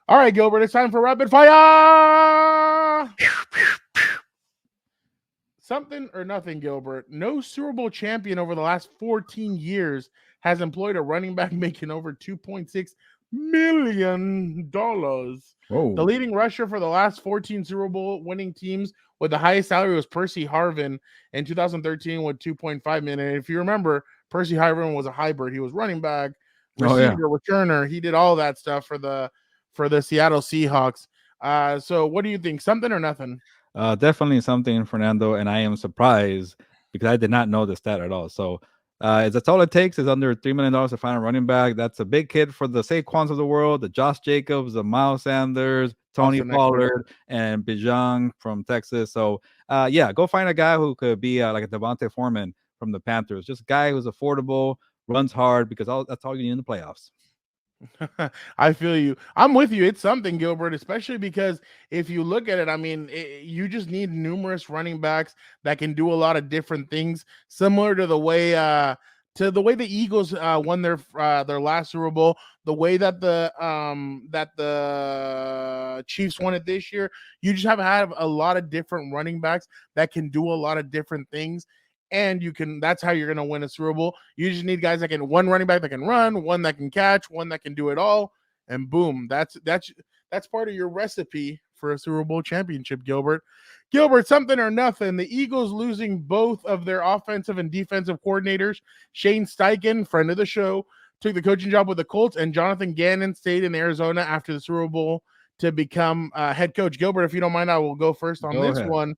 All right, Gilbert, it's time for rapid fire. Something or nothing, Gilbert. No Super Bowl champion over the last 14 years has employed a running back making over $2.6 million. The Whoa. leading rusher for the last 14 Super Bowl winning teams with the highest salary was Percy Harvin in 2013 with 2.5 million. And if you remember, Percy Harvin was a hybrid. He was running back, Oh yeah. receiver, returner. He did all that stuff for the Seattle Seahawks. So what do you think? Something or nothing? Definitely something, Fernando, and I am surprised because I did not know the stat at all. So, that's all it takes is under $3 million to find a running back. That's a big kid for the Saquons of the world, the Josh Jacobs, the Miles Sanders, Tony Austin Eckler. Pollard, and Bijan from Texas. So, yeah, go find a guy who could be like a Devontae Foreman from the Panthers. Just a guy who's affordable, runs hard because that's all you need in the playoffs. I feel you. I'm with you. It's something, Gilbert, especially because if you look at it, I mean, you just need numerous running backs that can do a lot of different things, similar to the way the Eagles won their last Super Bowl, the way that the Chiefs won it this year. You just have a lot of different running backs that can do a lot of different things. And you can that's how you're gonna win a Super Bowl. You just need guys that can one running back that can run, one that can catch, one that can do it all, and boom, that's part of your recipe for a Super Bowl championship, Gilbert. Gilbert, something or nothing. The Eagles losing both of their offensive and defensive coordinators. Shane Steichen, friend of the show, took the coaching job with the Colts, and Jonathan Gannon stayed in Arizona after the Super Bowl to become head coach. Gilbert, if you don't mind, I will go first on Go this ahead. one.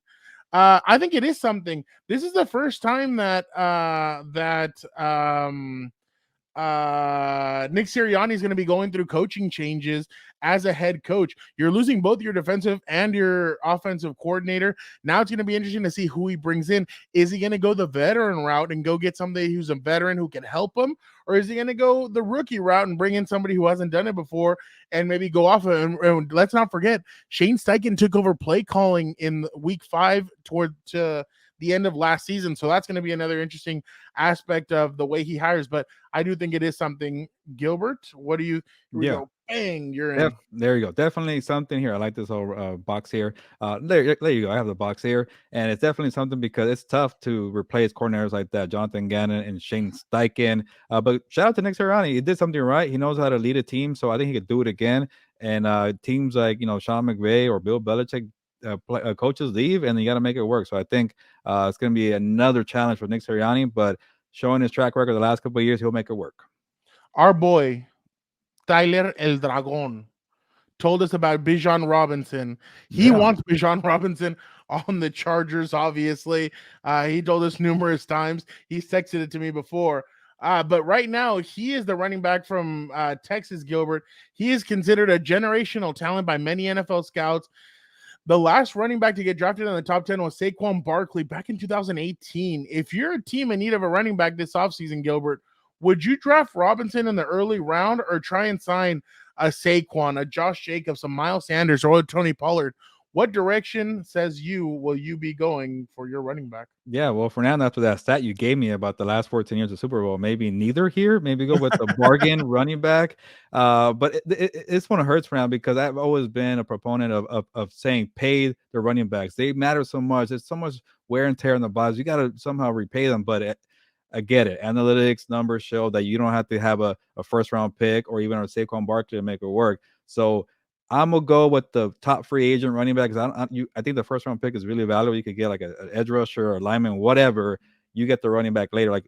I think it is something. This is the first time that Nick Sirianni is going to be going through coaching changes as a head coach. You're losing both your defensive and your offensive coordinator. Now it's going to be interesting to see who he brings in. Is he going to go the veteran route and go get somebody who's a veteran who can help him? Or is he going to go the rookie route and bring in somebody who hasn't done it before and maybe go off? And let's not forget, Shane Steichen took over play calling in week 5 toward to the end of last season. So that's going to be another interesting aspect of the way he hires. But I do think it is something. Gilbert, what do you? Here we Yeah. go. Bang, you're in. There you go. Definitely something here. I like this whole box here. There you go. I have the box here, and it's definitely something because it's tough to replace coordinators like that, Jonathan Gannon and Shane Steichen. But shout out to Nick Sirianni. He did something right. He knows how to lead a team, so I think he could do it again. And teams like Sean McVay or Bill Belichick. Coaches leave and you got to make it work. So I think it's going to be another challenge for Nick Sirianni, but showing his track record the last couple of years, he'll make it work. Our boy Tyler El Dragon told us about Bijan Robinson. He Yeah. wants Bijan Robinson on the Chargers, obviously. He told us numerous times. He's texted it to me before. But right now, he is the running back from Texas, Gilbert. He is considered a generational talent by many NFL scouts. The last running back to get drafted in the top 10 was Saquon Barkley back in 2018. If you're a team in need of a running back this offseason, Gilbert, would you draft Robinson in the early round or try and sign a Saquon, a Josh Jacobs, a Miles Sanders, or a Tony Pollard? What direction says you will you be going for your running back? Yeah, well, Fernando, after that stat you gave me about the last 14 years of Super Bowl, maybe neither here. Maybe go with the bargain running back. But it's one of hurts Fernando because I've always been a proponent of saying pay the running backs. They matter so much. There's so much wear and tear in the bodies. You got to somehow repay them. But I get it. Analytics numbers show that you don't have to have a first round pick or even a Saquon Barkley to make it work. So I'm gonna go with the top free agent running back. I think the first round pick is really valuable. You could get like an edge rusher or lineman, whatever. You get the running back later. Like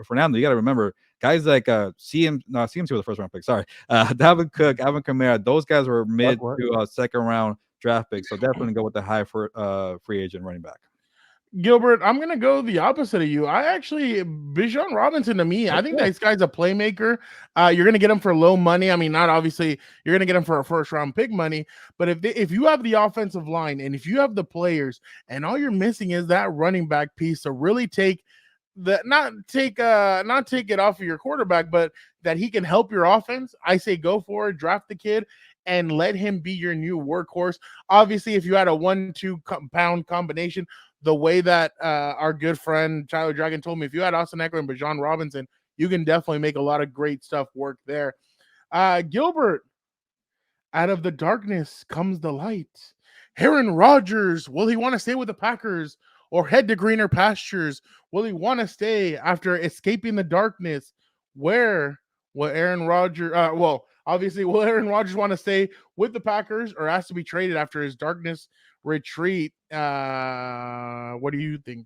Fernando, you got to remember guys like CMC was the first round pick. Sorry, Dalvin Cook, Alvin Kamara. Those guys were mid What? to second round draft picks. So definitely go with the high for free agent running back. Gilbert, I'm gonna go the opposite of you. I actually Bijan Robinson to me, I think Okay. this guy's a playmaker. You're gonna get him for low money. I mean, not obviously you're gonna get him for a first round pick money, but if you have the offensive line and if you have the players and all you're missing is that running back piece to really take the not take it off of your quarterback, but that he can help your offense, I say go for it, draft the kid and let him be your new workhorse. Obviously, if you had a 1-2 pound combination, the way that our good friend Tyler Dragon told me, if you had Austin Eckler and Bijan Robinson, you can definitely make a lot of great stuff work there. Gilbert, Out of the darkness comes the light. Aaron Rodgers, will he want to stay with the Packers or head to greener pastures? Will he want to stay after escaping the darkness? Where will Aaron Rodgers? Obviously, will Aaron Rodgers want to stay with the Packers or has to be traded after his darkness retreat? What do you think?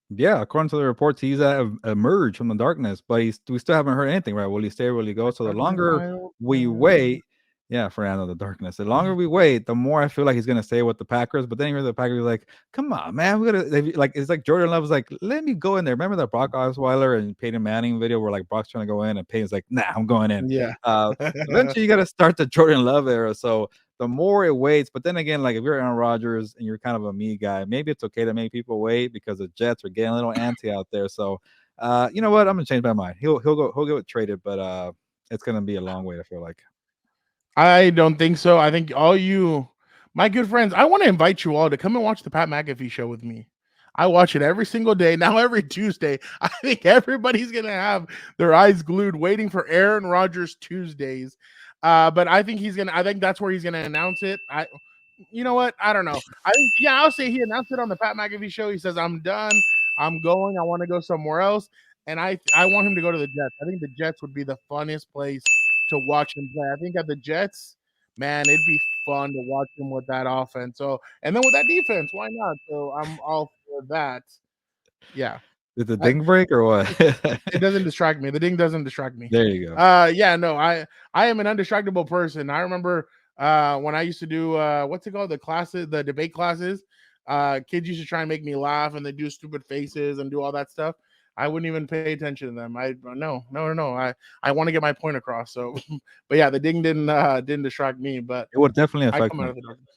Yeah, according to the reports, he's emerged from the darkness, but we still haven't heard anything, right? Will he stay? Will he go? The So the darkness, longer my old we friend. wait, yeah, Fernando, the darkness. The longer we wait, the more I feel like he's gonna stay with the Packers. But then you hear the Packers like, "Come on, man, we gotta like." It's like Jordan Love was like, "Let me go in there." Remember that Brock Osweiler and Peyton Manning video where like Brock's trying to go in and Peyton's like, "Nah, I'm going in." Yeah. Uh, Eventually, you got to start the Jordan Love era. So the more it waits, but then again, like if you're Aaron Rodgers and you're kind of a me guy, maybe it's okay to make people wait because the Jets are getting a little antsy out there. So, you know what? I'm gonna change my mind. He'll get traded, but it's gonna be a long wait. I feel like. I don't think so. I think all you, my good friends, I want to invite you all to come and watch the Pat McAfee show with me. I watch it every single day. Now, every Tuesday, I think everybody's going to have their eyes glued waiting for Aaron Rodgers Tuesdays. But I think I think that's where he's going to announce it. You know what? I don't know. Yeah, I'll say he announced it on the Pat McAfee show. He says, I'm done. I'm going. I want to go somewhere else. And I want him to go to the Jets. I think the Jets would be the funnest place to watch him play. I think at the Jets, man, it'd be fun to watch him with that offense. So, and then with that defense, why not? So I'm all for that. Yeah. Did the I, ding break or what? it doesn't distract me. The ding doesn't distract me. There you go. Yeah, no, I am an undistractable person. I remember when I used to do what's it called? The classes, the debate classes. Kids used to try and make me laugh and they do stupid faces and do all that stuff. I wouldn't even pay attention to them. I no, no, no, no. I want to get my point across. So but yeah, the ding didn't distract me, but It would definitely I affect come out me. of the dark.